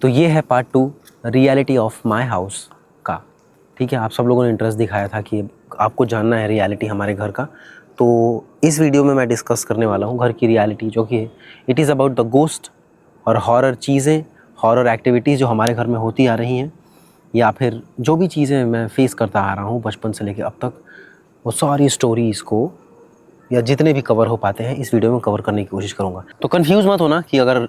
तो ये है part 2 reality of my house का। ठीक है, आप सब लोगों ने इंटरेस्ट दिखाया था कि आपको जानना है रियलिटी हमारे घर का, तो इस वीडियो में मैं डिस्कस करने वाला हूँ घर की रियलिटी, जो कि it is about the ghost और हॉरर चीज़ें, हॉरर एक्टिविटीज़ जो हमारे घर में होती आ रही हैं, या फिर जो भी चीज़ें मैं फेस करता आ रहा हूँ बचपन से लेकर अब तक, वो सारी स्टोरीज़ को या जितने भी कवर हो पाते हैं इस वीडियो में कवर करने की कोशिश करूँगा। तो कंफ्यूज मत होना कि अगर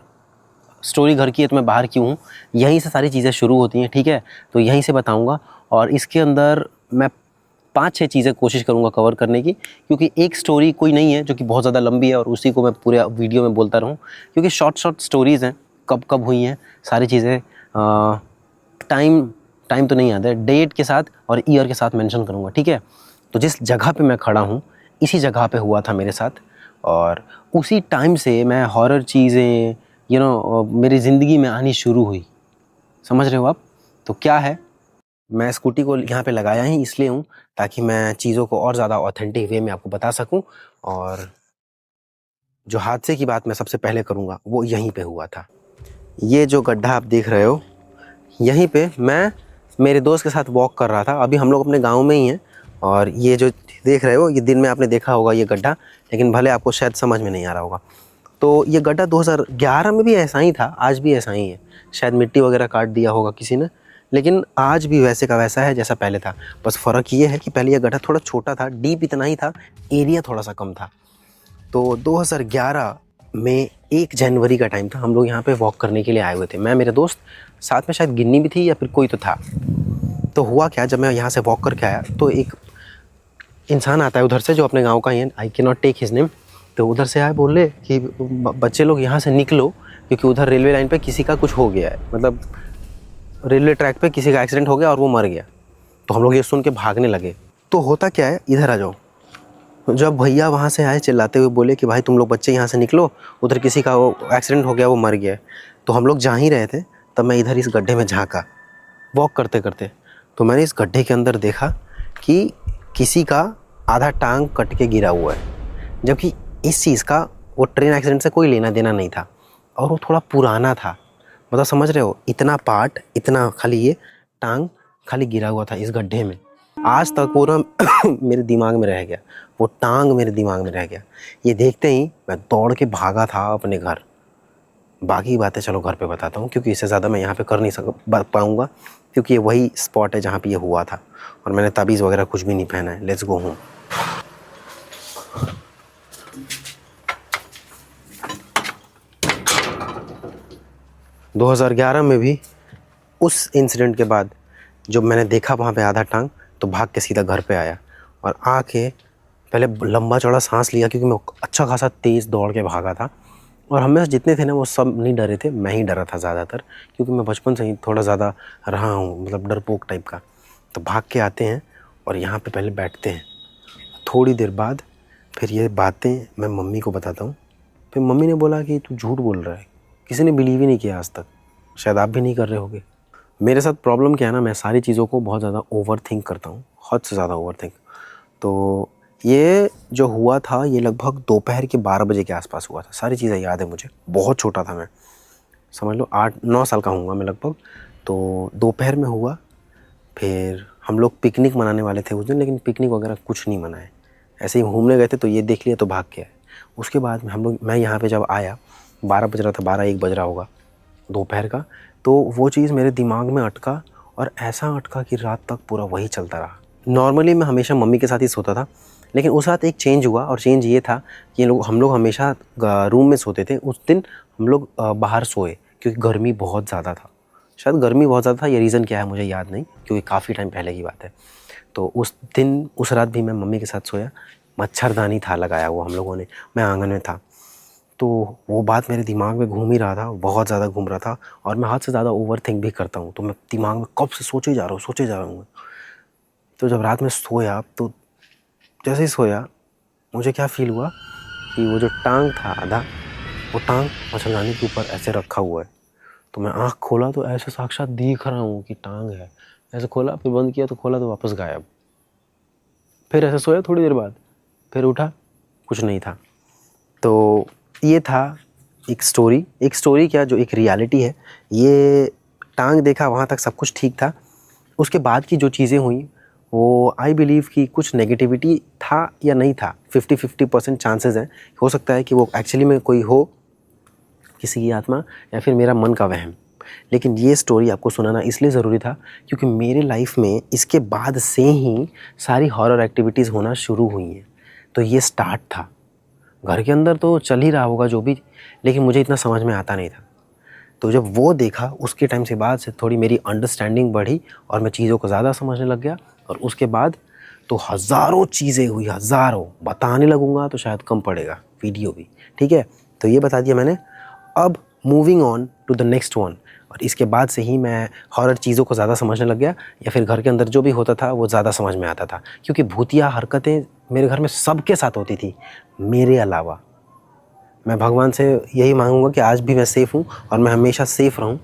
स्टोरी घर की है तो मैं बाहर क्यों हूँ, यहीं से सारी चीज़ें शुरू होती हैं। ठीक है, तो यहीं से बताऊँगा और इसके अंदर मैं 5-6 चीज़ें कोशिश करूँगा कवर करने की, क्योंकि एक स्टोरी कोई नहीं है जो कि बहुत ज़्यादा लंबी है और उसी को मैं पूरे वीडियो में बोलता रहूँ, क्योंकि शॉर्ट स्टोरीज़ हैं, कब कब हुई हैं सारी चीज़ें। टाइम तो नहीं याद है, डेट के साथ और ईयर के साथ मेंशन करूँगा। ठीक है, तो जिस जगह पे मैं खड़ा हूँ इसी जगह पे हुआ था मेरे साथ, और उसी टाइम से मैं हॉरर चीज़ें मेरी ज़िंदगी में आनी शुरू हुई। समझ रहे हो आप? तो क्या है, मैं स्कूटी को यहाँ पे लगाया ही इसलिए हूँ ताकि मैं चीज़ों को और ज़्यादा ऑथेंटिक वे में आपको बता सकूँ। और जो हादसे की बात मैं सबसे पहले करूँगा वो यहीं पे हुआ था। ये जो गड्ढा आप देख रहे हो, यहीं पे मैं मेरे दोस्त के साथ वॉक कर रहा था। अभी हम लोग अपने गांव में ही हैं, और ये जो देख रहे हो ये दिन में आपने देखा होगा ये गड्ढा, लेकिन भले आपको शायद समझ में नहीं आ रहा होगा। तो ये गड्ढा 2011 में भी ऐसा ही था, आज भी ऐसा ही है। शायद मिट्टी वगैरह काट दिया होगा किसी ने, लेकिन आज भी वैसे का वैसा है जैसा पहले था। बस फ़र्क ये है कि पहले ये गड्ढा थोड़ा छोटा था, डीप इतना ही था, एरिया थोड़ा सा कम था। तो 2011 में 1 जनवरी का टाइम था, हम लोग यहाँ पे वॉक करने के लिए आए हुए थे, मैं मेरे दोस्त, साथ में शायद गिन्नी भी थी या फिर कोई तो था। तो हुआ क्या, जब मैं यहाँ से वॉक करके आया तो एक इंसान आता है उधर से जो अपने गांव का ही है, I can not take his name. तो उधर से आए, बोले कि बच्चे लोग यहाँ से निकलो क्योंकि उधर रेलवे लाइन पे किसी का कुछ हो गया है, मतलब रेलवे ट्रैक पे किसी का एक्सीडेंट हो गया और वो मर गया। तो हम लोग ये सुन के भागने लगे। तो होता क्या है, इधर आ जाओ। जब भैया वहाँ से आए चिल्लाते हुए, बोले कि भाई तुम लोग बच्चे यहाँ से निकलो, उधर किसी का वो एक्सीडेंट हो गया, वो मर गया। तो हम लोग जा ही रहे थे, तब मैं इधर इस गड्ढे में झाँका वॉक करते करते। तो मैंने इस गड्ढे के अंदर देखा कि किसी का आधा टांग कट के गिरा हुआ है, जबकि इस चीज़ का वो ट्रेन एक्सीडेंट से कोई लेना देना नहीं था, और वो थोड़ा पुराना था। मतलब समझ रहे हो, इतना पार्ट, इतना खाली ये टांग खाली गिरा हुआ था इस गड्ढे में। आज तक पूरा मेरे दिमाग में रह गया, वो टांग मेरे दिमाग में रह गया। ये देखते ही मैं दौड़ के भागा था अपने घर। बाकी बातें चलो घर पे बताता हूँ, क्योंकि इससे ज़्यादा मैं यहाँ पे कर नहीं पाऊँगा, क्योंकि ये वही स्पॉट है जहाँ पे ये हुआ था, और मैंने ताबीज़ वगैरह कुछ भी नहीं पहना है। Let's go home. – 2011 में भी उस इंसिडेंट के बाद जब मैंने देखा वहाँ पे आधा टांग, तो भाग के सीधा घर पे आया और आके पहले लंबा चौड़ा सांस लिया, क्योंकि मैं अच्छा खासा तेज़ दौड़ के भागा था। और हम में जितने थे ना वो सब नहीं डरे थे, मैं ही डरा था ज़्यादातर, क्योंकि मैं बचपन से ही थोड़ा ज़्यादा रहा हूँ, मतलब डरपोक टाइप का। तो भाग के आते हैं और यहाँ पे पहले बैठते हैं। थोड़ी देर बाद फिर ये बातें मैं मम्मी को बताता हूँ। फिर मम्मी ने बोला कि तू झूठ बोल रहा है, किसी ने बिलीव ही नहीं किया आज तक, शायद आप भी नहीं कर रहे होगे। मेरे साथ प्रॉब्लम क्या है ना, मैं सारी चीज़ों को बहुत ज़्यादा ओवर थिंक करता हूँ, हद से ज़्यादा ओवर थिंक। तो ये जो हुआ था ये लगभग दोपहर के 12 बजे के आसपास हुआ था। सारी चीज़ें याद है मुझे, बहुत छोटा था मैं, समझ लो 8-9 साल का हूँगा मैं लगभग। तो दोपहर में हुआ। फिर हम लोग पिकनिक मनाने वाले थे उस दिन, लेकिन पिकनिक वगैरह कुछ नहीं मनाए, ऐसे ही घूमने गए थे। तो ये देख लिया तो भाग के आए। उसके बाद मैं यहाँ पे जब आया, 12 बज रहा था, 12-1 बज रहा होगा दोपहर का। तो वो चीज़ मेरे दिमाग में अटका, और ऐसा अटका कि रात तक पूरा वही चलता रहा। नॉर्मली मैं हमेशा मम्मी के साथ ही सोता था, लेकिन उस रात एक चेंज हुआ, और चेंज ये था कि हम लोग हमेशा रूम में सोते थे। उस दिन हम लोग बाहर सोए, क्योंकि गर्मी बहुत ज़्यादा था। शायद गर्मी बहुत ज़्यादा था, ये रीज़न क्या है मुझे याद नहीं, क्योंकि काफ़ी टाइम पहले की बात है। तो उस दिन, उस रात भी मैं मम्मी के साथ सोया। मच्छरदानी था लगाया हुआ हम लोगों ने, मैं आंगन में था। तो वो बात मेरे दिमाग में घूम ही रहा था, बहुत ज़्यादा घूम रहा था। और मैं हद से ज़्यादा ओवर थिंक भी करता हूँ, तो मैं दिमाग में कब से सोचे जा रहा हूँ। तो जब रात में सोया, तो जैसे ही सोया मुझे क्या फ़ील हुआ कि वो जो टांग था आधा, वो टांग मच्छरदानी के ऊपर ऐसे रखा हुआ है। तो मैं आँख खोला तो ऐसे साक्षात दिख रहा हूँ कि टांग है। ऐसे खोला, फिर बंद किया, तो खोला तो वापस गायब। फिर ऐसे सोया, थोड़ी देर बाद फिर उठा, कुछ नहीं था। तो ये था एक स्टोरी क्या, जो एक रियलिटी है। ये टांग देखा वहाँ तक सब कुछ ठीक था। उसके बाद की जो चीज़ें हुई वो आई बिलीव कि कुछ नेगेटिविटी था या नहीं था, 50-50% चांसेस हैं। हो सकता है कि वो एक्चुअली में कोई हो, किसी की आत्मा, या फिर मेरा मन का वहम। लेकिन ये स्टोरी आपको सुनाना इसलिए ज़रूरी था क्योंकि मेरे लाइफ में इसके बाद से ही सारी हॉरर एक्टिविटीज़ होना शुरू हुई हैं। तो ये स्टार्ट था। घर के अंदर तो चल ही रहा होगा जो भी, लेकिन मुझे इतना समझ में आता नहीं था। तो जब वो देखा उसके टाइम से बाद से थोड़ी मेरी अंडरस्टैंडिंग बढ़ी और मैं चीज़ों को ज़्यादा समझने लग गया। और उसके बाद तो हज़ारों चीज़ें हुई, हज़ारों। बताने लगूंगा तो शायद कम पड़ेगा वीडियो भी, ठीक है। तो ये बता दिया मैंने। अब moving on to the next one. और इसके बाद से ही मैं हॉरर चीज़ों को ज़्यादा समझने लग गया, या फिर घर के अंदर जो भी होता था वो ज़्यादा समझ में आता था, क्योंकि भूतिया हरकतें मेरे घर में सबके साथ होती थी मेरे अलावा। मैं भगवान से यही मांगूंगा कि आज भी मैं सेफ़ हूँ और मैं हमेशा सेफ़ रहूँ।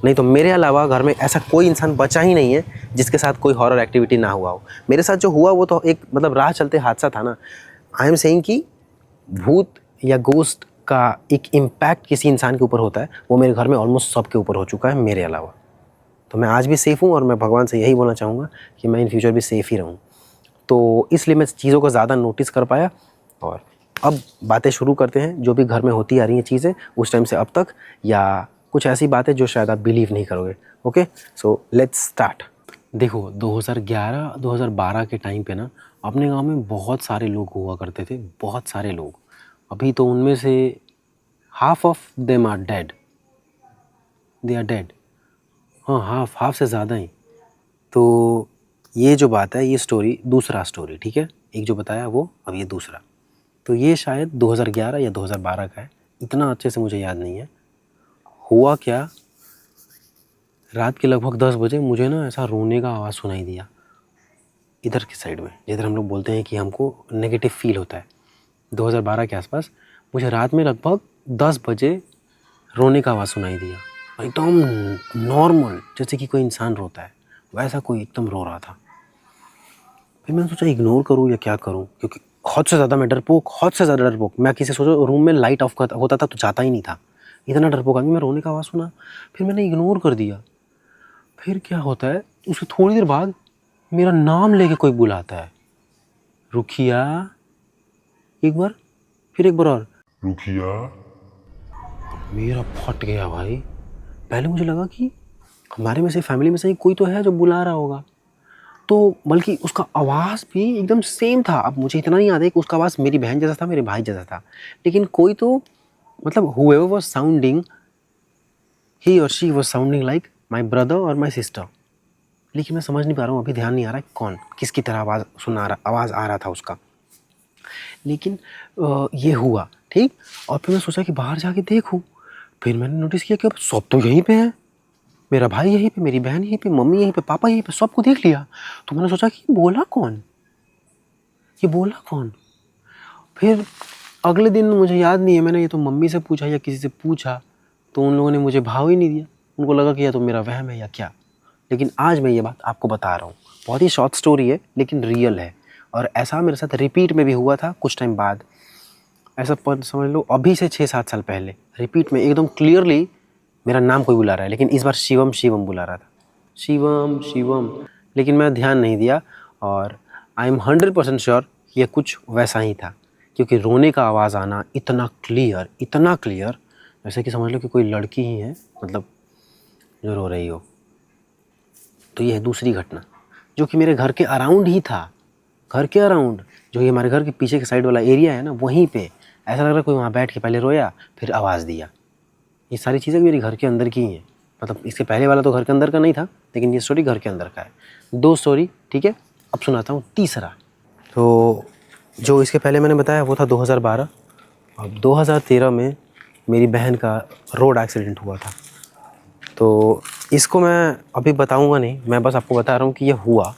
नहीं तो मेरे अलावा घर में ऐसा कोई इंसान बचा ही नहीं है जिसके साथ कोई हॉरर एक्टिविटी ना हुआ हो। मेरे साथ जो हुआ वो तो एक मतलब राह चलते हादसा था ना। आई एम सेइंग कि भूत या गोस्ट का एक इम्पैक्ट किसी इंसान के ऊपर होता है, वो मेरे घर में ऑलमोस्ट सबके ऊपर हो चुका है मेरे अलावा। तो मैं आज भी सेफ़ हूँ और मैं भगवान से यही बोलना चाहूँगा कि मैं इन फ्यूचर भी सेफ़ ही रहूँ। तो इसलिए मैं चीज़ों को ज़्यादा नोटिस कर पाया। और अब बातें शुरू करते हैं जो भी घर में होती आ रही हैं चीज़ें उस टाइम से अब तक, या कुछ ऐसी बातें जो शायद आप बिलीव नहीं करोगे। Okay, so let's start. देखो 2011-2012 के टाइम पे ना अपने गांव में बहुत सारे लोग हुआ करते थे, बहुत सारे लोग। अभी तो उनमें से half of them are dead, they are dead. हाँ, हाफ से ज़्यादा ही। तो ये जो बात है, ये स्टोरी दूसरा स्टोरी, ठीक है। एक जो बताया वो, अब ये दूसरा। तो ये शायद 2011 या 2012 का है, इतना अच्छे से मुझे याद नहीं है। हुआ क्या, रात के लगभग 10 बजे मुझे ना ऐसा रोने का आवाज़ सुनाई दिया इधर की साइड में, जिधर हम लोग बोलते हैं कि हमको नेगेटिव फील होता है। 2012 के आसपास मुझे रात में लगभग 10 बजे रोने का आवाज़ सुनाई दिया, एकदम नॉर्मल जैसे कि कोई इंसान रोता है वैसा कोई एकदम रो रहा था। फिर मैंने सोचा इग्नोर करूँ या क्या करूँ, क्योंकि हद से ज़्यादा मैं डरपोक, हद से ज़्यादा डरपोक। मैं किसी सोचो रूम में लाइट ऑफ होता था तो जाता ही नहीं था, इतना डरपोक आदमी। मैं रोने का आवाज़ सुना, फिर मैंने इग्नोर कर दिया। फिर क्या होता है, उसके थोड़ी देर बाद मेरा नाम लेके कोई बुलाता है, रुखिया। एक बार, फिर एक बार और, रुखिया। मेरा फट गया भाई। पहले मुझे लगा कि हमारे में से फैमिली में से ही कोई तो है जो बुला रहा होगा, तो बल्कि उसका आवाज़ भी एकदम सेम था। अब मुझे इतना नहीं याद है कि उसका आवाज़ मेरी बहन जैसा था, मेरे भाई जैसा था, लेकिन कोई तो मतलब whoever was sounding, he or she was sounding like my brother और my sister। लेकिन मैं समझ नहीं पा रहा हूँ, अभी ध्यान नहीं आ रहा है कौन किसकी तरह आवाज़ आ रहा था उसका। लेकिन ये हुआ ठीक। और फिर मैं सोचा कि बाहर जाके देखूँ। फिर मैंने नोटिस किया कि अब सब तो यहीं पे है, मेरा भाई यहीं पे, मेरी बहन यहीं पे, मम्मी यहीं पे, पापा यहीं पे, सबको देख लिया। तो मैंने सोचा कि ये बोला कौन। फिर अगले दिन मुझे याद नहीं है मैंने ये तो मम्मी से पूछा या किसी से पूछा, तो उन लोगों ने मुझे भाव ही नहीं दिया। उनको लगा कि या तो मेरा वहम है या क्या। लेकिन आज मैं ये बात आपको बता रहा हूँ। बहुत ही शॉर्ट स्टोरी है लेकिन रियल है, और ऐसा मेरे साथ रिपीट में भी हुआ था कुछ टाइम बाद। ऐसा समझ लो अभी से 6-7 साल पहले रिपीट में एकदम क्लियरली मेरा नाम कोई बुला रहा है, लेकिन इस बार शिवम शिवम बुला रहा था, शिवम शिवम। लेकिन मैं ध्यान नहीं दिया, और आई एम 100% श्योर ये कुछ वैसा ही था, क्योंकि रोने का आवाज़ आना इतना क्लियर जैसे कि समझ लो कि कोई लड़की ही है मतलब जो रो रही हो। तो ये है दूसरी घटना जो कि मेरे घर के अराउंड ही था, घर के अराउंड, जो ये हमारे घर के पीछे के साइड वाला एरिया है ना, वहीं पे ऐसा लग रहा है कोई वहाँ बैठ के पहले रोया फिर आवाज़ दिया। ये सारी चीज़ें मेरे घर के अंदर की ही हैं। मतलब इसके पहले वाला तो घर के अंदर का नहीं था, लेकिन ये स्टोरी घर के अंदर का है। 2 स्टोरी, ठीक है। अब सुनाता हूँ तीसरा। तो जो इसके पहले मैंने बताया वो था 2012। अब 2013 में मेरी बहन का रोड एक्सीडेंट हुआ था। तो इसको मैं अभी बताऊँगा नहीं, मैं बस आपको बता रहा हूँ कि ये हुआ,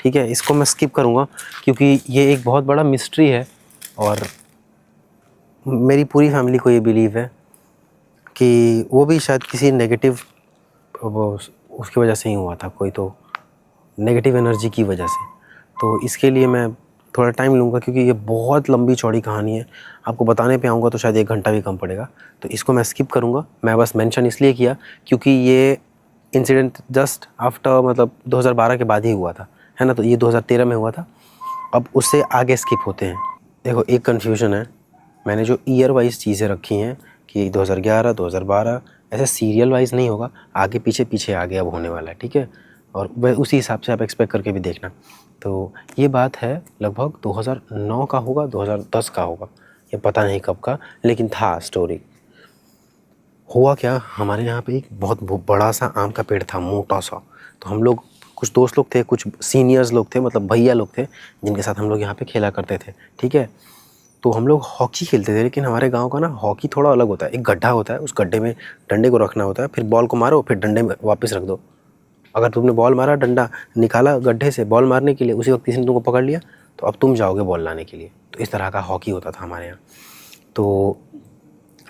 ठीक है। इसको मैं स्किप करूँगा क्योंकि ये एक बहुत बड़ा मिस्ट्री है, और मेरी पूरी फैमिली को ये बिलीव है कि वो भी शायद किसी नेगेटिव उसकी वजह से ही हुआ था, कोई तो नेगेटिव एनर्जी की वजह से। तो इसके लिए मैं थोड़ा टाइम लूँगा क्योंकि ये बहुत लंबी चौड़ी कहानी है। आपको बताने पे आऊँगा तो शायद 1 घंटा भी कम पड़ेगा, तो इसको मैं स्किप करूँगा। मैं बस मेंशन इसलिए किया क्योंकि ये इंसिडेंट जस्ट आफ्टर मतलब 2012 के बाद ही हुआ था, है ना। तो ये 2013 में हुआ था। अब उससे आगे स्किप होते हैं। देखो एक कन्फ्यूजन है, मैंने जो ईयर वाइज चीज़ें रखी हैं कि 2011 2012 ऐसे सीरियल वाइज नहीं होगा, आगे पीछे पीछे आगे अब होने वाला है, ठीक है। और वह उसी हिसाब से आप एक्सपेक्ट करके भी देखना। तो ये बात है लगभग 2009 का होगा, 2010 का होगा, ये पता नहीं कब का, लेकिन था स्टोरी। हुआ क्या, हमारे यहाँ पे एक बहुत बड़ा सा आम का पेड़ था, मोटा सा। तो हम लोग कुछ दोस्त लोग थे, कुछ सीनियर्स लोग थे, मतलब भैया लोग थे, जिनके साथ हम लोग यहाँ पे खेला करते थे, ठीक है। तो हम लोग हॉकी खेलते थे, लेकिन हमारे गांव का ना हॉकी थोड़ा अलग होता है। एक गड्ढा होता है, उस गड्ढे में डंडे को रखना होता है, फिर बॉल को मारो, फिर डंडे में वापस रख दो। अगर तुमने बॉल मारा, डंडा निकाला गड्ढे से बॉल मारने के लिए, उसी वक्त किसी ने तुमको पकड़ लिया तो अब तुम जाओगे बॉल लाने के लिए। तो इस तरह का हॉकी होता था हमारे यहाँ। तो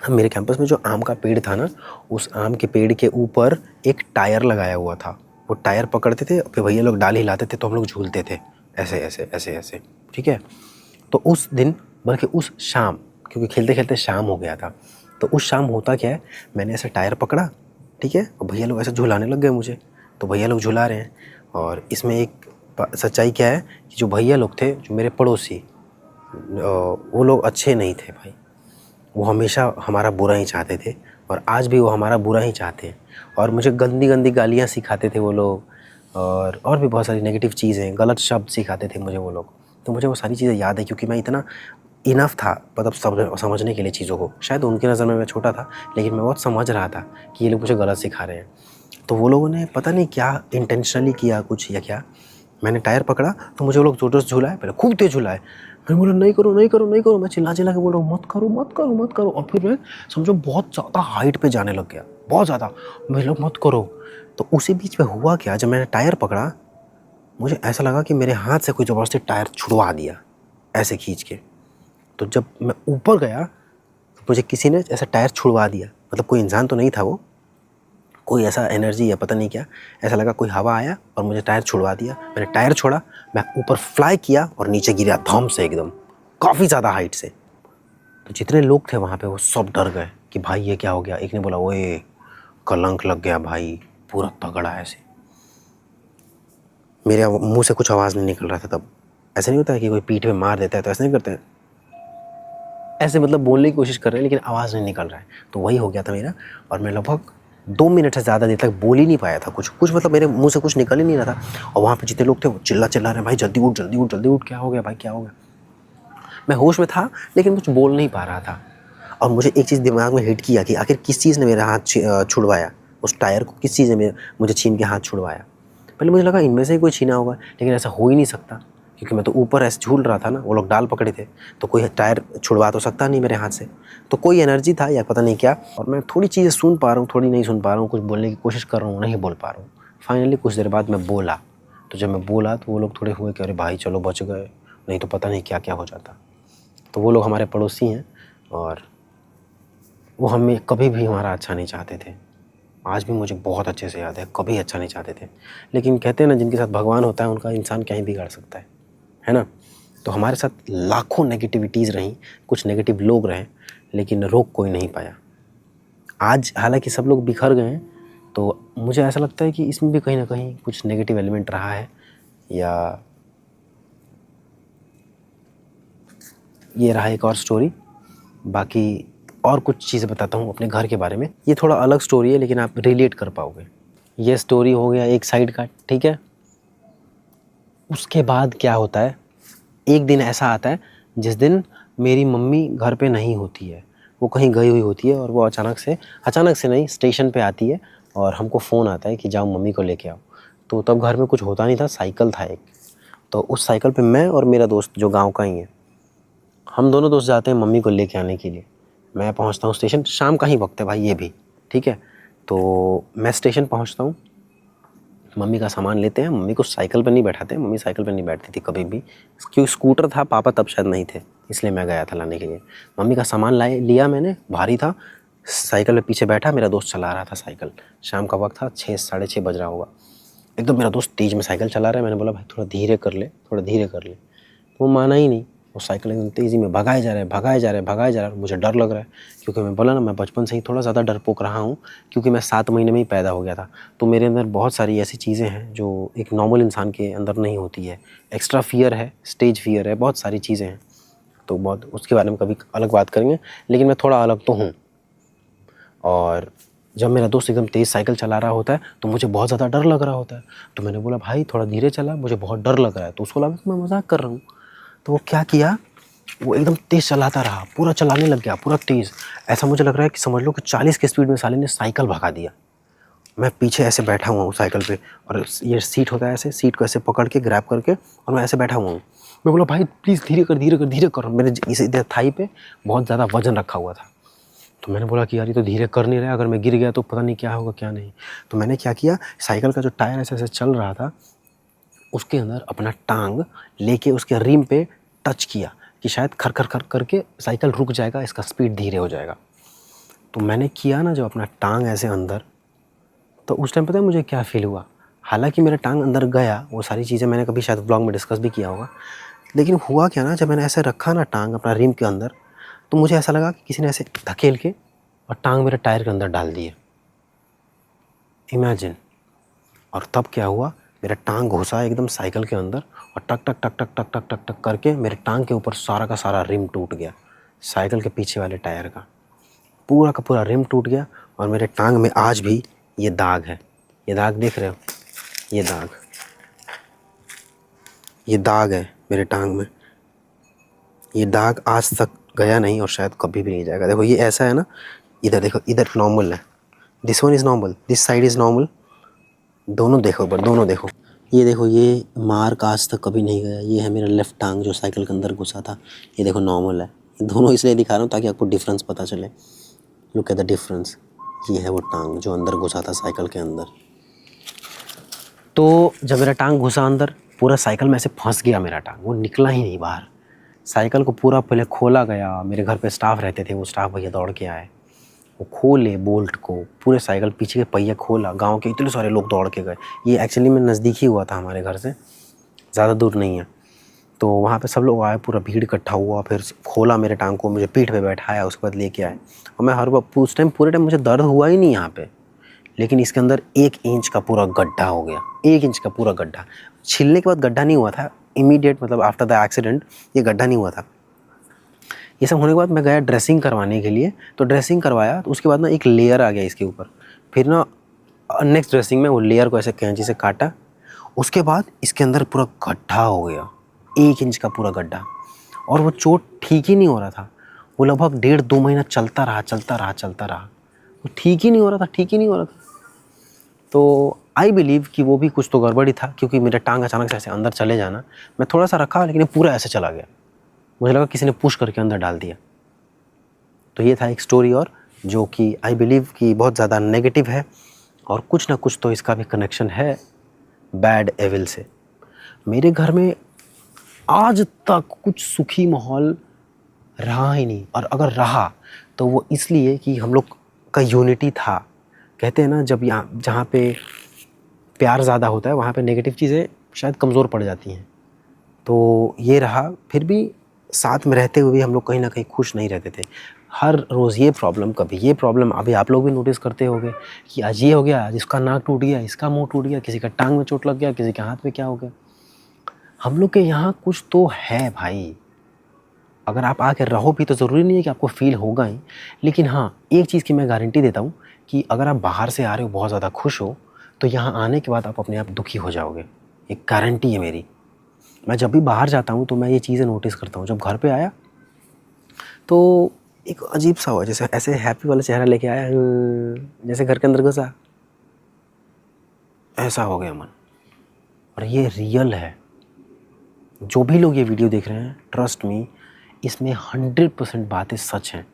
मेरे कैंपस में जो आम का पेड़ था ना, उस आम के पेड़ के ऊपर एक टायर लगाया हुआ था। वो टायर पकड़ते थे, फिर भैया लोग डाल हिलाते थे तो हम लोग झूलते थे ऐसे ऐसे ऐसे ऐसे, ठीक है। तो उस दिन, बल्कि उस शाम, क्योंकि खेलते खेलते शाम हो गया था, तो उस शाम होता क्या है, मैंने ऐसे टायर पकड़ा, ठीक है, और भैया लोग ऐसे झुलाने लग गए मुझे। तो भैया लोग झुला रहे हैं, और इसमें एक सच्चाई क्या है कि जो भैया लोग थे, जो मेरे पड़ोसी, वो लोग अच्छे नहीं थे भाई। वो हमेशा हमारा बुरा ही चाहते थे, और आज भी वो हमारा बुरा ही चाहते हैं। और मुझे गंदी गंदी गालियाँ सिखाते थे वो लोग, और भी बहुत सारी नेगेटिव चीज़ें, गलत शब्द सिखाते थे मुझे वो लोग। तो मुझे वो सारी चीज़ें याद है, क्योंकि मैं इतना इनफ था मतलब समझने के लिए चीज़ों को। शायद उनकी नज़र में मैं छोटा था, लेकिन मैं बहुत समझ रहा था कि ये लोग मुझे गलत सिखा रहे हैं। तो वो लोगों ने पता नहीं क्या इंटेंशनली किया कुछ या क्या, मैंने टायर पकड़ा तो मुझे वो लोग ज़ोर से झुलाए, पहले खूब तेज़ झुलाए। मैं बोला नहीं करो नहीं करो नहीं करो, मैं चिल्ला चिल्ला के बोल रहा हूँ मत करो मत करो मत करो। और फिर मैं समझो बहुत ज़्यादा हाइट पे जाने लग गया, बहुत ज़्यादा। मैं लोग मत करो। तो उसी बीच में हुआ क्या, जब मैंने टायर पकड़ा, मुझे ऐसा लगा कि मेरे हाथ से कोई ज़बरदस्ती टायर छुड़वा दिया ऐसे खींच के। तो जब मैं ऊपर गया तो मुझे किसी ने ऐसा टायर छुड़वा दिया, मतलब कोई इंसान तो नहीं था वो, कोई ऐसा एनर्जी या पता नहीं क्या, ऐसा लगा कोई हवा आया और मुझे टायर छुड़वा दिया। मैंने टायर छोड़ा, मैं ऊपर फ्लाई किया और नीचे गिरा धम से, एकदम काफ़ी ज़्यादा हाइट से। तो जितने लोग थे वहाँ पे वो सब डर गए कि भाई ये क्या हो गया। एक ने बोला ओए कलंक लग गया भाई, पूरा तगड़ा ऐसे। मेरे मुंह से कुछ आवाज़ नहीं निकल रहा था तब। ऐसे नहीं होता है कि कोई पीठ पे मार देता है तो ऐसे नहीं करते हैं, ऐसे मतलब बोलने की कोशिश कर रहे हैं लेकिन आवाज़ नहीं निकल रहा है। तो वही हो गया था मेरा, और मैं लगभग 2 मिनट से ज़्यादा देर तक बोल ही नहीं पाया था, कुछ मतलब मेरे मुंह से कुछ निकल ही नहीं रहा था। और वहाँ पे जितने लोग थे वो चिल्ला रहे हैं भाई जल्दी उठ जल्दी उठ जल्दी उठ, क्या हो गया भाई क्या हो गया। मैं होश में था लेकिन कुछ बोल नहीं पा रहा था। और मुझे एक चीज़ दिमाग में हिट किया कि आखिर किस चीज़ ने मेरा हाथ छुड़वाया, उस टायर को किस चीज़ ने मुझे छीन के हाथ छुड़वाया। पहले मुझे लगा इनमें से ही कोई छीना होगा, लेकिन ऐसा हो ही नहीं सकता क्योंकि मैं तो ऊपर ऐसे झूल रहा था ना, वो लोग डाल पकड़े थे, तो कोई टायर छुड़वा तो सकता नहीं मेरे हाथ से। तो कोई एनर्जी था या पता नहीं क्या। और मैं थोड़ी चीज़ें सुन पा रहा हूँ, थोड़ी नहीं सुन पा रहा हूँ, कुछ बोलने की कोशिश कर रहा हूँ, नहीं बोल पा रहा हूँ। फाइनली कुछ देर बाद मैं बोला। तो जब मैं बोला तो वो लोग थोड़े हुए कि अरे भाई चलो बच गए, नहीं तो पता नहीं क्या क्या हो जाता। तो वो लोग हमारे पड़ोसी हैं, और वो हमें कभी भी हमारा अच्छा नहीं चाहते थे। आज भी मुझे बहुत अच्छे से याद है, कभी अच्छा नहीं चाहते थे। लेकिन कहते हैं ना जिनके साथ भगवान होता है उनका इंसान क्या ही बिगाड़ सकता है ना। तो हमारे साथ लाखों नेगेटिविटीज़ रहीं, कुछ नेगेटिव लोग रहे, लेकिन रोक कोई नहीं पाया। आज हालांकि सब लोग बिखर गए हैं, तो मुझे ऐसा लगता है कि इसमें भी कहीं ना कहीं कुछ नेगेटिव एलिमेंट रहा है, या ये रहा एक और स्टोरी। बाकी और कुछ चीज़ें बताता हूँ अपने घर के बारे में। ये थोड़ा अलग स्टोरी है लेकिन आप रिलेट कर पाओगे। ये स्टोरी हो गया एक साइड का, ठीक है। उसके बाद क्या होता है, एक दिन ऐसा आता है जिस दिन मेरी मम्मी घर पे नहीं होती है, वो कहीं गई हुई होती है, और वो अचानक से नहीं, स्टेशन पे आती है और हमको फ़ोन आता है कि जाओ मम्मी को लेके आओ। तो तब घर में कुछ होता नहीं था, साइकिल था एक। तो उस साइकिल पे मैं और मेरा दोस्त जो गाँव का ही है, हम दोनों दोस्त जाते हैं मम्मी को लेके आने के लिए। मैं पहुंचता हूँ स्टेशन, शाम का ही वक्त है भाई ये भी, ठीक है। तो मैं स्टेशन पहुंचता हूँ, मम्मी का सामान लेते हैं, मम्मी को साइकिल पर नहीं बैठाते, मम्मी साइकिल पर नहीं बैठती थी कभी भी, क्योंकि स्कूटर था, पापा तब शायद नहीं थे, इसलिए मैं गया था लाने के लिए। मम्मी का सामान लिया मैंने, भारी था, साइकिल पे पीछे बैठा, मेरा दोस्त चला रहा था साइकिल। शाम का वक्त था, 6 साढ़े 6 बज रहा होगा। एकदम मेरा दोस्त तेज़ में साइकिल चला रहा है, मैंने बोला भाई थोड़ा धीरे कर ले, थोड़ा धीरे कर ले। तो वो माना ही नहीं, वो साइकिल एकदम तेज़ी में भगाए जा रहे हैं। मुझे डर लग रहा है क्योंकि मैं बोला ना, मैं बचपन से ही थोड़ा ज़्यादा डरपोक रहा हूँ क्योंकि मैं 7 महीने में ही पैदा हो गया था। तो मेरे अंदर बहुत सारी ऐसी चीज़ें हैं जो एक नॉर्मल इंसान के अंदर नहीं होती है। एक्स्ट्रा फियर है, स्टेज फियर है, बहुत सारी चीज़ें हैं। तो बहुत उसके बारे में कभी अलग बात करेंगे, लेकिन मैं थोड़ा अलग तो हूँ। और जब मेरा दोस्त एकदम तेज़ साइकिल चला रहा होता है तो मुझे बहुत ज़्यादा डर लग रहा होता है। तो मैंने बोला भाई थोड़ा धीरे चला, मुझे बहुत डर लग रहा है। तो उसको लगा कि मैं मजाक कर रहा हूँ। तो वो क्या किया, वो एकदम तेज़ चलाता रहा, पूरा चलाने लग गया, पूरा तेज़। ऐसा मुझे लग रहा है कि समझ लो कि 40 की स्पीड में साले ने साइकिल भगा दिया। मैं पीछे ऐसे बैठा हुआ हूँ साइकिल पे, और ये सीट होता है ऐसे, सीट को ऐसे पकड़ के ग्रैब करके और मैं ऐसे बैठा हुआ हूँ। मैं बोला भाई प्लीज़ धीरे कर। मेरे इस इधर थाई पे बहुत ज़्यादा वजन रखा हुआ था। तो मैंने बोला कि यार ये तो धीरे कर नहीं रहा, अगर मैं गिर गया तो पता नहीं क्या होगा क्या नहीं। तो मैंने क्या किया, साइकिल का जो टायर ऐसे ऐसे चल रहा था उसके अंदर अपना टांग लेके उसके रिम पे टच किया कि शायद खर खर खर करके साइकिल रुक जाएगा, इसका स्पीड धीरे हो जाएगा। तो मैंने किया ना जब अपना टांग ऐसे अंदर, तो उस टाइम पता है मुझे क्या फ़ील हुआ। हालांकि मेरा टांग अंदर गया, वो सारी चीज़ें मैंने कभी शायद ब्लॉग में डिस्कस भी किया होगा, लेकिन हुआ क्या ना, जब मैंने ऐसे रखा ना टांग अपना रिम के अंदर, तो मुझे ऐसा लगा कि किसी ने ऐसे धकेल के और टांग मेरे टायर के अंदर डाल दी है। इमेजिन। और तब क्या हुआ, मेरा टांग घुसा एकदम साइकिल के अंदर और टक टक टक टक टक टक टक टक करके मेरे टांग के ऊपर सारा का सारा रिम टूट गया। साइकिल के पीछे वाले टायर का पूरा रिम टूट गया। और मेरे टांग में आज भी ये दाग है। ये दाग देख रहे हो, ये दाग है मेरे टांग में। ये दाग आज तक गया नहीं और शायद कभी भी नहीं जाएगा। देखो ये ऐसा है ना, इधर देखो, इधर नॉर्मल है, this one is normal, this side is normal. दोनों देखो, पर दोनों देखो, ये देखो, ये मार्क आज तक कभी नहीं गया। ये है मेरा लेफ़्ट टांग जो साइकिल के अंदर घुसा था, ये देखो नॉर्मल है। ये दोनों इसलिए दिखा रहा हूँ ताकि आपको डिफरेंस पता चले। Look at the difference. ये है वो टांग जो अंदर घुसा था साइकिल के अंदर। तो जब मेरा टांग घुसा अंदर, पूरा साइकिल में ऐसे फंस गया मेरा टांग, वो निकला ही नहीं बाहर। साइकिल को पूरा पहले खोला गया, मेरे घर पे स्टाफ रहते थे, वो स्टाफ भैया दौड़ के आए, वो खोले बोल्ट को, पूरे साइकिल पीछे के पहिया खोला, गांव के इतने सारे लोग दौड़ के गए। ये एक्चुअली में नज़दीक ही हुआ था हमारे घर से, ज़्यादा दूर नहीं है। तो वहाँ पे सब लोग आए, पूरा भीड़ इकट्ठा हुआ, फिर खोला मेरे टांग को, मुझे पीठ पे बैठाया, उसके बाद लेके आए। और मैं हर वक्त उस टाइम पूरे टाइम मुझे दर्द हुआ ही नहीं यहाँ पे, लेकिन इसके अंदर 1 इंच का पूरा गड्ढा हो गया। 1 इंच का पूरा गड्ढा। छिलने के बाद गड्ढा नहीं हुआ था, इमीडिएट मतलब आफ्टर द एक्सीडेंट ये गड्ढा नहीं हुआ था। ये सब होने के बाद मैं गया ड्रेसिंग करवाने के लिए, तो ड्रेसिंग करवाया, तो उसके बाद ना एक लेयर आ गया इसके ऊपर। फिर ना नेक्स्ट ड्रेसिंग में वो लेयर को ऐसे कैंची से काटा, उसके बाद इसके अंदर पूरा गड्ढा हो गया, 1 इंच का पूरा गड्ढा। और वो चोट ठीक ही नहीं हो रहा था, वो लगभग 1.5-2 महीना चलता रहा। वो ठीक ही नहीं हो रहा था। तो आई बिलीव कि वो भी कुछ तो गड़बड़ी था, क्योंकि मेरा टांग अचानक से ऐसे अंदर चले जाना, मैं थोड़ा सा रखा लेकिन पूरा ऐसे चला गया। मुझे लगा किसी ने पुश करके अंदर डाल दिया। तो ये था एक स्टोरी, और जो कि आई बिलीव कि बहुत ज़्यादा नेगेटिव है, और कुछ ना कुछ तो इसका भी कनेक्शन है बैड एविल से। मेरे घर में आज तक कुछ सुखी माहौल रहा ही नहीं, और अगर रहा तो वो इसलिए कि हम लोग का यूनिटी था। कहते हैं ना, जब यहाँ जहाँ पे प्यार ज़्यादा होता है वहाँ पे नेगेटिव चीज़ें शायद कमज़ोर पड़ जाती हैं। तो ये रहा, फिर भी साथ में रहते हुए भी हम लोग कहीं ना कहीं खुश नहीं रहते थे। हर रोज़ ये प्रॉब्लम, कभी ये प्रॉब्लम। अभी आप लोग भी नोटिस करते होंगे कि आज ये हो गया, आज इसका नाक टूट गया, इसका मुंह टूट गया, किसी का टांग में चोट लग गया, किसी के हाथ में क्या हो गया। हम लोग के यहाँ कुछ तो है भाई। अगर आप आके रहो भी तो ज़रूरी नहीं है कि आपको फील होगा ही, लेकिन हाँ, एक चीज़ की मैं गारंटी देता हूँ कि अगर आप बाहर से आ रहे हो बहुत ज़्यादा खुश हो, तो यहाँ आने के बाद आप अपने आप दुखी हो जाओगे। एक गारंटी है मेरी। मैं जब भी बाहर जाता हूँ तो मैं ये चीज़ें नोटिस करता हूँ। जब घर पे आया तो एक अजीब सा हुआ, जैसे ऐसे हैप्पी वाला चेहरा लेके आया, जैसे घर के अंदर घुसा, ऐसा हो गया मन। और ये रियल है। जो भी लोग ये वीडियो देख रहे हैं, ट्रस्ट मी, इसमें 100% बातें सच हैं।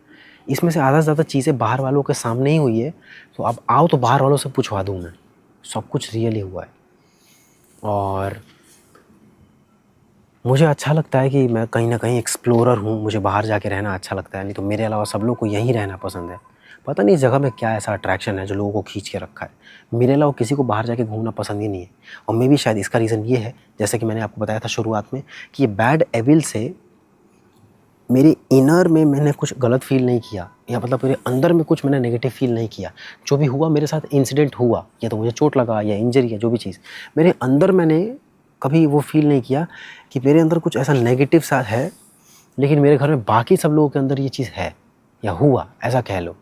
इसमें से आधा से ज़्यादा चीज़ें बाहर वालों के सामने ही हुई है, तो अब आओ तो बाहर वालों से पूछवा दूँ मैं। सब कुछ रियल ही हुआ है। और मुझे अच्छा लगता है कि मैं कहीं ना कहीं एक्सप्लोरर हूँ, मुझे बाहर जाके रहना अच्छा लगता है। नहीं तो मेरे अलावा सब लोग को यहीं रहना पसंद है। पता नहीं इस जगह में क्या ऐसा अट्रैक्शन है जो लोगों को खींच के रखा है। मेरे अलावा किसी को बाहर जाके घूमना पसंद ही नहीं है। और मे भी शायद इसका रीज़न ये है, जैसे कि मैंने आपको बताया था शुरुआत में, कि ये बैड एविल से मेरे इनर में मैंने कुछ गलत फील नहीं किया, या मतलब मेरे अंदर में कुछ मैंने नेगेटिव फील नहीं किया। जो भी हुआ मेरे साथ, इंसिडेंट हुआ, या तो मुझे चोट लगा या इंजरी या जो भी चीज़, मेरे अंदर मैंने कभी वो फील नहीं किया कि मेरे अंदर कुछ ऐसा नेगेटिव सा है, लेकिन मेरे घर में बाकी सब लोगों के अंदर ये चीज़ है या हुआ, ऐसा कह लो।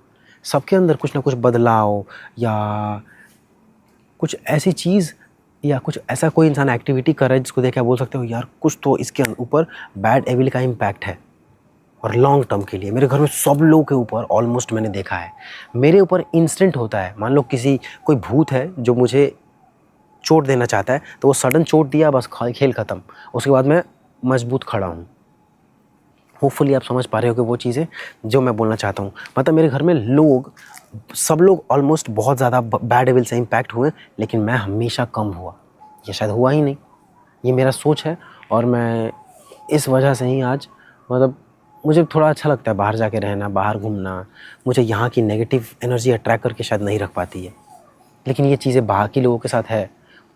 सबके अंदर कुछ ना कुछ बदलाव या कुछ ऐसी चीज़ या कुछ ऐसा कोई इंसान एक्टिविटी कर रहा है जिसको देख के आप बोल सकते हो यार कुछ तो इसके ऊपर बैड एविल का इम्पैक्ट है। और लॉन्ग टर्म के लिए मेरे घर में सब लोगों के ऊपर ऑलमोस्ट मैंने देखा है, मेरे ऊपर इंस्टेंट होता है। मान लो कोई भूत है जो मुझे चोट देना चाहता है, तो वो सडन चोट दिया, बस खेल ख़त्म, उसके बाद मैं मजबूत खड़ा हूँ। होपफुली आप समझ पा रहे हो कि वो चीज़ें जो मैं बोलना चाहता हूँ। मतलब मेरे घर में सब लोग ऑलमोस्ट बहुत ज़्यादा बैड एविल से इम्पैक्ट हुए, लेकिन मैं हमेशा कम हुआ। ये शायद हुआ ही नहीं, ये मेरा सोच है। और मैं इस वजह से ही आज मतलब मुझे थोड़ा अच्छा लगता है बाहर जाके रहना, बाहर घूमना। मुझे यहाँ की नेगेटिव एनर्जी अट्रैक्ट करके शायद नहीं रख पाती है, लेकिन ये चीज़ें बाकी लोगों के साथ है।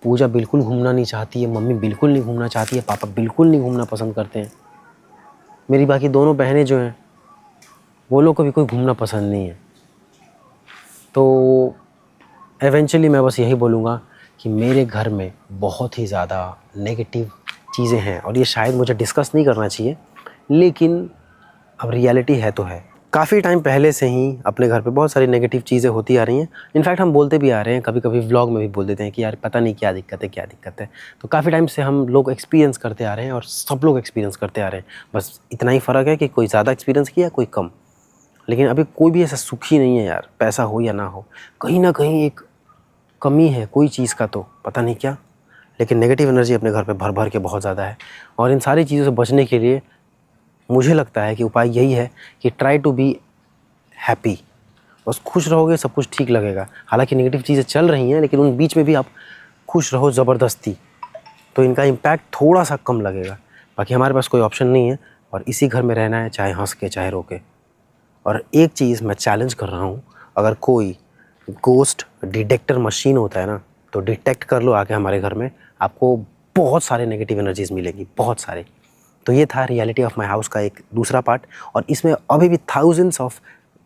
पूजा बिल्कुल घूमना नहीं चाहती है, मम्मी बिल्कुल नहीं घूमना चाहती है, पापा बिल्कुल नहीं घूमना पसंद करते हैं। मेरी बाकी दोनों बहनें जो हैं वो लोग को भी कोई घूमना पसंद नहीं है। तो एवेंचुअली मैं बस यही बोलूँगा कि मेरे घर में बहुत ही ज़्यादा नेगेटिव चीज़ें हैं, और ये शायद मुझे डिस्कस नहीं करना चाहिए, लेकिन अब रियलिटी है तो है। काफ़ी टाइम पहले से ही अपने घर पे बहुत सारी नेगेटिव चीज़ें होती आ रही हैं। इनफैक्ट हम बोलते भी आ रहे हैं, कभी कभी व्लॉग में भी बोल देते हैं कि यार पता नहीं क्या दिक्कत है क्या दिक्कत है। तो काफ़ी टाइम से हम लोग एक्सपीरियंस करते आ रहे हैं, और सब लोग एक्सपीरियंस करते आ रहे हैं। बस इतना ही फ़र्क है कि कोई ज़्यादा एक्सपीरियंस किया, कोई कम। लेकिन अभी कोई भी ऐसा सुखी नहीं है यार, पैसा हो या ना हो, कहीं ना कहीं एक कमी है कोई चीज़ का, तो पता नहीं क्या। लेकिन नेगेटिव एनर्जी अपने घर पे भर भर के बहुत ज़्यादा है। और इन सारी चीज़ों से बचने के लिए मुझे लगता है कि उपाय यही है कि ट्राई टू बी हैप्पी। बस खुश रहोगे सब कुछ ठीक लगेगा। हालांकि नेगेटिव चीज़ें चल रही हैं, लेकिन उन बीच में भी आप खुश रहो ज़बरदस्ती, तो इनका इम्पैक्ट थोड़ा सा कम लगेगा। बाकी हमारे पास कोई ऑप्शन नहीं है, और इसी घर में रहना है, चाहे हंस के चाहे रो के। और एक चीज़ मैं चैलेंज कर रहा हूँ, अगर कोई गोस्ट डिटेक्टर मशीन होता है ना, तो डिटेक्ट कर लो आके हमारे घर में, आपको बहुत सारे नेगेटिव एनर्जीज़ मिलेगी, बहुत सारे। तो ये था रियलिटी ऑफ माई हाउस का एक दूसरा पार्ट, और इसमें अभी भी थाउजेंड्स ऑफ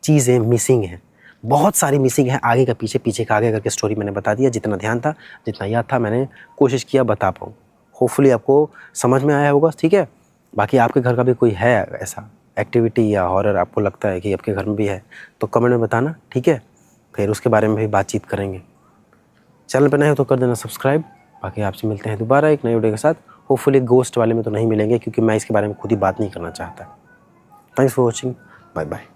चीज़ें मिसिंग हैं, बहुत सारी मिसिंग है। आगे का पीछे, पीछे का आगे करके स्टोरी मैंने बता दिया, जितना ध्यान था, जितना याद था, मैंने कोशिश किया बता पाऊँ। होपफुली आपको समझ में आया होगा, ठीक है। बाकी आपके घर का भी कोई है ऐसा एक्टिविटी या हॉरर आपको लगता है कि आपके घर में भी है, तो कमेंट में बताना, ठीक है। फिर उसके बारे में भी बातचीत करेंगे। चैनल पर नए हो तो कर देना सब्सक्राइब। बाकी आपसे मिलते हैं दोबारा एक नई वीडियो के साथ। होपफुली गोस्ट वाले में तो नहीं मिलेंगे, क्योंकि मैं इसके बारे में खुद ही बात नहीं करना चाहता। Thanks for watching, bye bye.